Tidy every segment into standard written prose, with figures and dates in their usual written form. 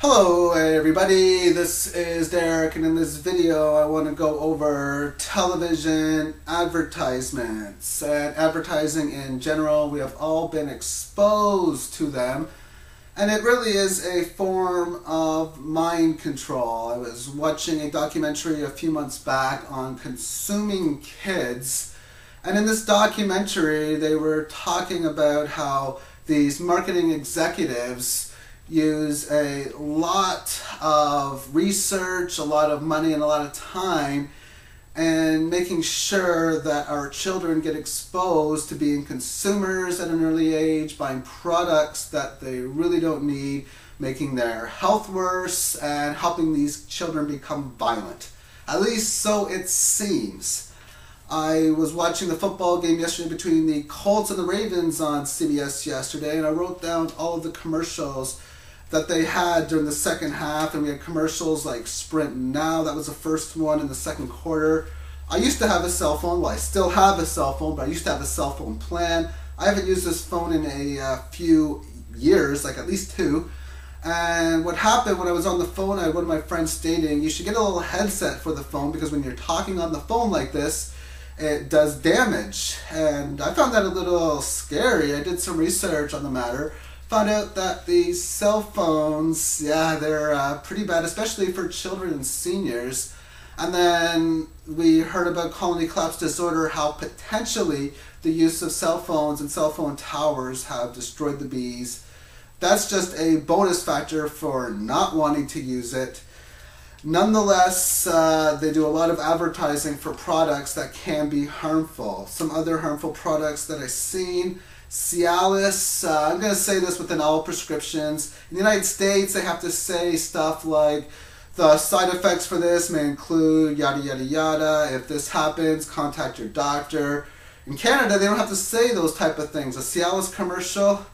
Hello everybody, this is Derek, and in this video I want to go over television advertisements and advertising in general. We have all been exposed to them, and it really is a form of mind control. I was watching a documentary a few months back on consuming kids, and in this documentary they were talking about how these marketing executives use a lot of research, a lot of money, and a lot of time and making sure that our children get exposed to being consumers at an early age, buying products that they really don't need, making their health worse, and helping these children become violent. At least so it seems. I was watching the football game yesterday between the Colts and the Ravens on CBS yesterday, and I wrote down all of the commercials that they had during the second half, and we had commercials like Sprint Now. That was the first one in the second quarter. I used to have a cell phone. Well, I still have a cell phone, but I used to have a cell phone plan. I haven't used this phone in a few years, like at least 2. And what happened when I was on the phone, I had one of my friends stating, you should get a little headset for the phone because when you're talking on the phone like this, it does damage. And I found that a little scary. I did some research on the matter. Found out that these cell phones, yeah, they're pretty bad, especially for children and seniors. And then we heard about colony collapse disorder, how potentially the use of cell phones and cell phone towers have destroyed the bees. That's just a bonus factor for not wanting to use it. Nonetheless, they do a lot of advertising for products that can be harmful. Some other harmful products that I've seen: Cialis, I'm going to say this within all prescriptions. In the United States, they have to say stuff like, the side effects for this may include yada yada yada. If this happens, contact your doctor. In Canada, they don't have to say those type of things. A Cialis commercial,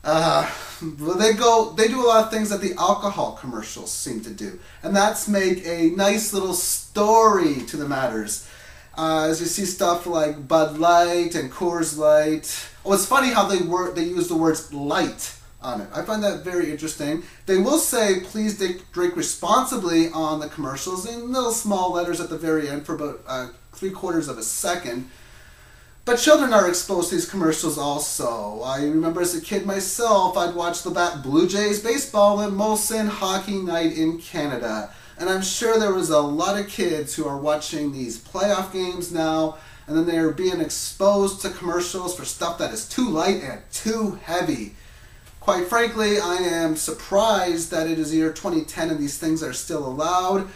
they do a lot of things that the alcohol commercials seem to do. And that's make a nice little story to the matters. As you see stuff like Bud Light and Coors Light. Oh, it's funny how they use the words light on it. I find that very interesting. They will say, please drink responsibly on the commercials in little small letters at the very end for about 3/4 of a second. But children are exposed to these commercials also. I remember as a kid myself, I'd watch the Blue Jays baseball and Molson hockey night in Canada. And I'm sure there was a lot of kids who are watching these playoff games now, and then they're being exposed to commercials for stuff that is too light and too heavy. Quite frankly, I am surprised that it is the year 2010 and these things are still allowed.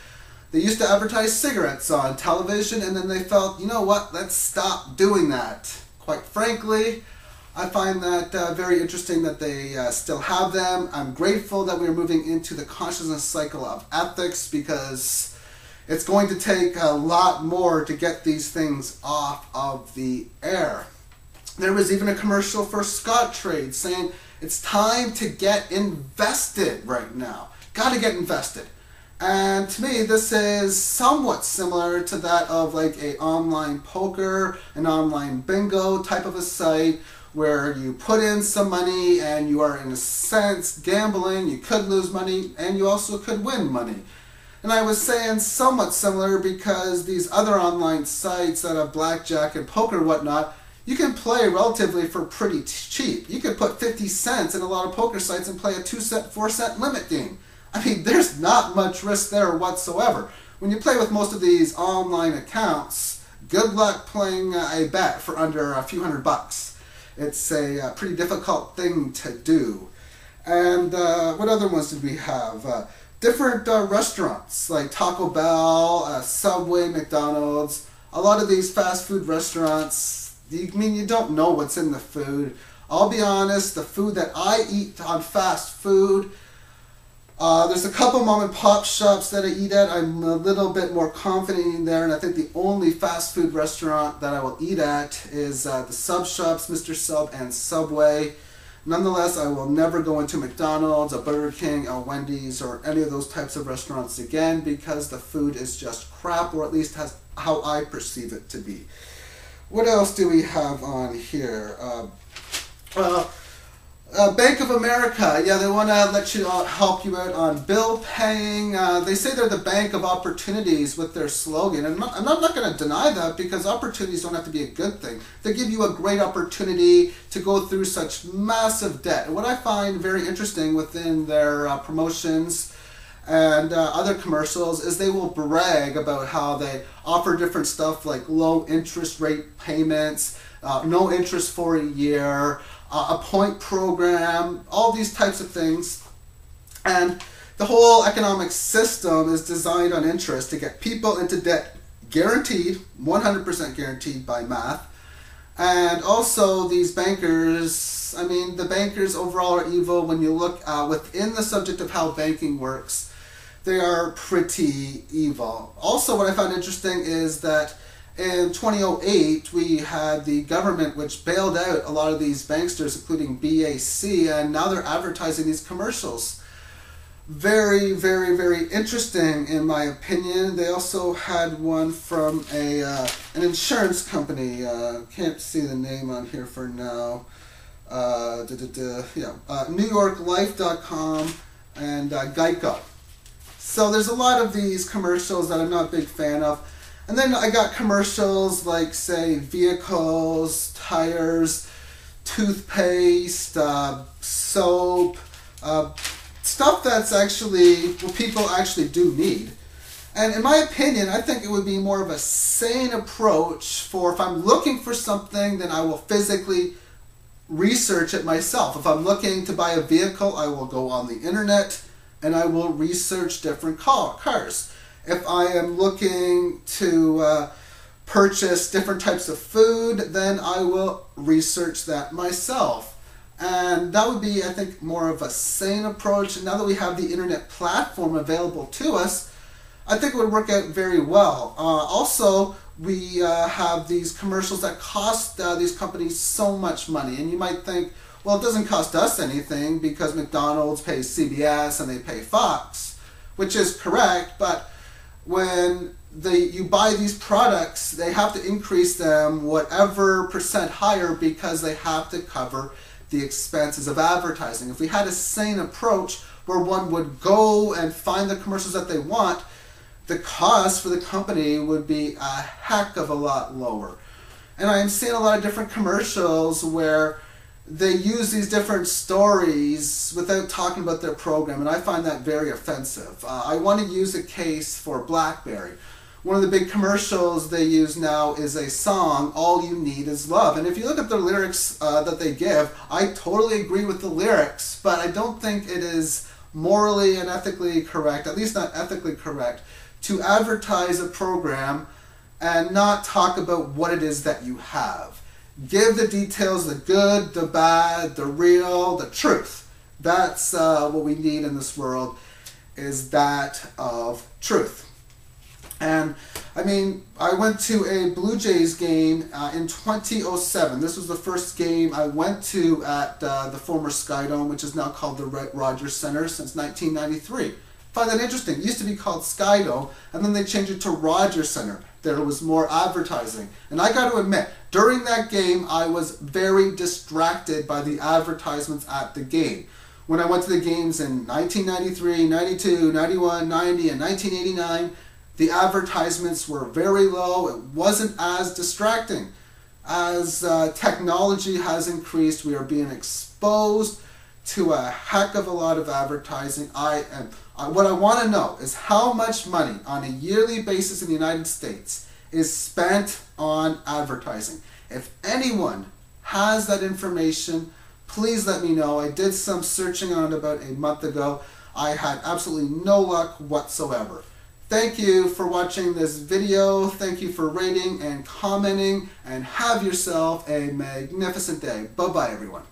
They used to advertise cigarettes on television, and then they felt, you know what, let's stop doing that. Quite frankly, I find that very interesting that they still have them. I'm grateful that we're moving into the consciousness cycle of ethics, because it's going to take a lot more to get these things off of the air. There was even a commercial for Scottrade saying it's time to get invested right now. Got to get invested. And to me, this is somewhat similar to that of like a online poker, an online bingo type of a site, where you put in some money and you are in a sense gambling. You could lose money and you also could win money. And I was saying somewhat similar because these other online sites that have blackjack and poker and whatnot, you can play relatively for pretty cheap. You could put 50 cents in a lot of poker sites and play a 2-cent, 4-cent limit game. I mean, there's not much risk there whatsoever. When you play with most of these online accounts, good luck playing a bet for under a few $100. It's a pretty difficult thing to do. And what other ones did we have? Different restaurants like Taco Bell, Subway, McDonald's. A lot of these fast food restaurants, you don't know what's in the food. I'll be honest, the food that I eat on fast food, there's a couple mom and pop shops that I eat at. I'm a little bit more confident in there, and I think the only fast food restaurant that I will eat at is the sub shops, Mr. Sub and Subway. Nonetheless, I will never go into McDonald's, a Burger King, a Wendy's, or any of those types of restaurants again, because the food is just crap, or at least how I perceive it to be. What else do we have on here? Bank of America, yeah, they want to let you help you out on bill paying. They say they're the bank of opportunities with their slogan, and I'm not going to deny that, because opportunities don't have to be a good thing. They give you a great opportunity to go through such massive debt. And what I find very interesting within their promotions and other commercials is they will brag about how they offer different stuff like low interest rate payments, no interest for a year, a point program, all these types of things. And the whole economic system is designed on interest to get people into debt, guaranteed, 100% guaranteed by math. And also these bankers, I mean, the bankers overall are evil. When you look within the subject of how banking works, they are pretty evil. Also, what I found interesting is that in 2008, we had the government which bailed out a lot of these banksters, including BAC, and now they're advertising these commercials. Very, very, very interesting in my opinion. They also had one from an insurance company. Can't see the name on here for now. NewYorkLife.com and Geico. So there's a lot of these commercials that I'm not a big fan of. And then I got commercials like, say, vehicles, tires, toothpaste, soap, stuff that's actually what people actually do need. And in my opinion, I think it would be more of a sane approach for, if I'm looking for something, then I will physically research it myself. If I'm looking to buy a vehicle, I will go on the internet and I will research different cars. If I am looking to purchase different types of food, then I will research that myself. And that would be, I think, more of a sane approach. And now that we have the internet platform available to us, I think it would work out very well. Also, we have these commercials that cost these companies so much money. And you might think, well, it doesn't cost us anything because McDonald's pays CBS and they pay Fox, which is correct, but when you buy these products, they have to increase them whatever percent higher because they have to cover the expenses of advertising. If we had a sane approach where one would go and find the commercials that they want, the cost for the company would be a heck of a lot lower. And I am seeing a lot of different commercials where they use these different stories without talking about their program, and I find that very offensive. I want to use a case for BlackBerry. One of the big commercials they use now is a song, All You Need Is Love. And if you look at the lyrics that they give, I totally agree with the lyrics, but I don't think it is morally and ethically correct, at least not ethically correct, to advertise a program and not talk about what it is that you have. Give the details, the good, the bad, the real, the truth. That's what we need in this world, is that of truth. And I mean, I went to a Blue Jays game in 2007. This was the first game I went to at the former Skydome, which is now called the Rogers Center, since 1993. I find that interesting. It used to be called Skydome, and then they changed it to Rogers Center. There was more advertising. And I got to admit, during that game, I was very distracted by the advertisements at the game. When I went to the games in 1993, 92, 91, 90, and 1989, the advertisements were very low. It wasn't as distracting. As technology has increased, we are being exposed to a heck of a lot of advertising. What I want to know is how much money on a yearly basis in the United States is spent on advertising. If anyone has that information, please let me know. I did some searching on it about a month ago. I had absolutely no luck whatsoever. Thank you for watching this video. Thank you for rating and commenting, and have yourself a magnificent day. Bye-bye, everyone.